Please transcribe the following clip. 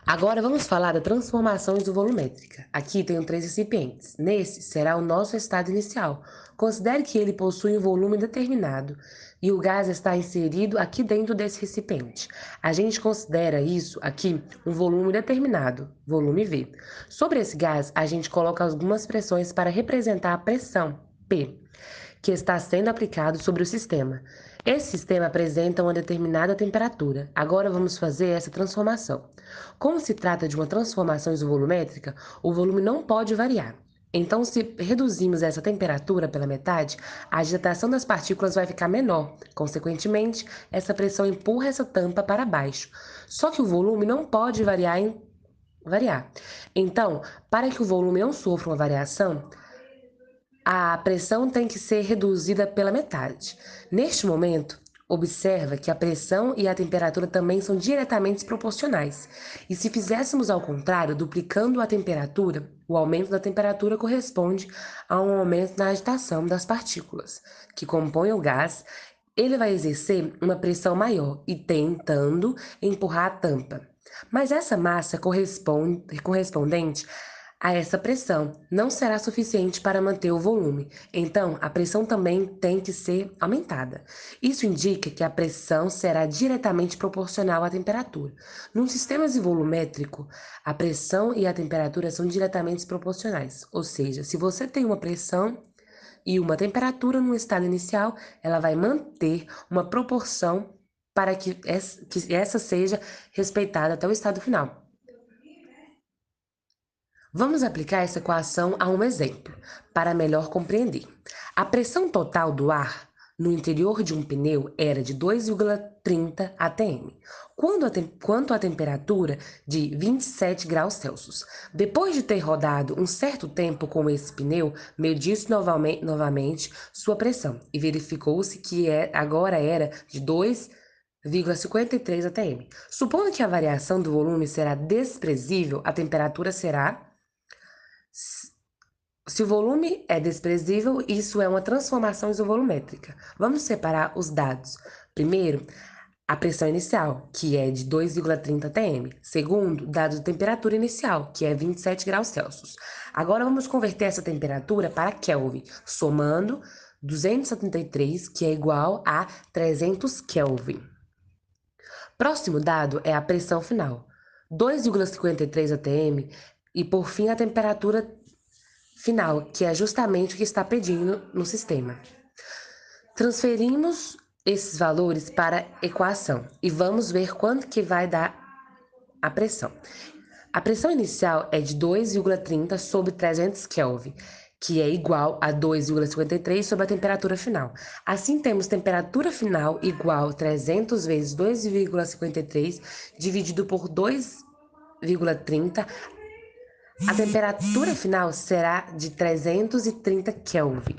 Agora vamos falar da transformação isovolumétrica. Aqui tenho três recipientes. Nesse será o nosso estado inicial. Considere que ele possui um volume determinado e o gás está inserido aqui dentro desse recipiente. A gente considera isso aqui um volume determinado, volume V. Sobre esse gás, a gente coloca algumas pressões para representar a pressão, P, que está sendo aplicado sobre o sistema. Esse sistema apresenta uma determinada temperatura. Agora vamos fazer essa transformação. Como se trata de uma transformação isovolumétrica, o volume não pode variar. Então, se reduzirmos essa temperatura pela metade, a agitação das partículas vai ficar menor. Consequentemente, essa pressão empurra essa tampa para baixo. Só que o volume não pode variar. Então, para que o volume não sofra uma variação, a pressão tem que ser reduzida pela metade. Neste momento, observa que a pressão e a temperatura também são diretamente proporcionais. E se fizéssemos ao contrário, duplicando a temperatura, o aumento da temperatura corresponde a um aumento na agitação das partículas que compõem o gás. Ele vai exercer uma pressão maior e tentando empurrar a tampa. Mas essa massa correspondente a essa pressão não será suficiente para manter o volume, então a pressão também tem que ser aumentada. Isso indica que a pressão será diretamente proporcional à temperatura. Num sistema volumétrico, a pressão e a temperatura são diretamente proporcionais, ou seja, se você tem uma pressão e uma temperatura no estado inicial, ela vai manter uma proporção para que essa seja respeitada até o estado final. Vamos aplicar essa equação a um exemplo, para melhor compreender. A pressão total do ar no interior de um pneu era de 2,30 atm, quanto à temperatura de 27 graus Celsius. Depois de ter rodado um certo tempo com esse pneu, mediu-se novamente sua pressão e verificou-se que agora era de 2,53 atm. Supondo que a variação do volume será desprezível, a temperatura será. Se o volume é desprezível, isso é uma transformação isovolumétrica. Vamos separar os dados. Primeiro, a pressão inicial, que é de 2,30 atm. Segundo, dado de temperatura inicial, que é 27 graus Celsius. Agora vamos converter essa temperatura para Kelvin, somando 273, que é igual a 300 Kelvin. Próximo dado é a pressão final, 2,53 atm, e por fim a temperatura final, que é justamente o que está pedindo no sistema. Transferimos esses valores para a equação e vamos ver quanto que vai dar a pressão. A pressão inicial é de 2,30 sobre 300 Kelvin, que é igual a 2,53 sobre a temperatura final. Assim, temos temperatura final igual a 300 vezes 2,53 dividido por 2,30. A temperatura final será de 330 Kelvin.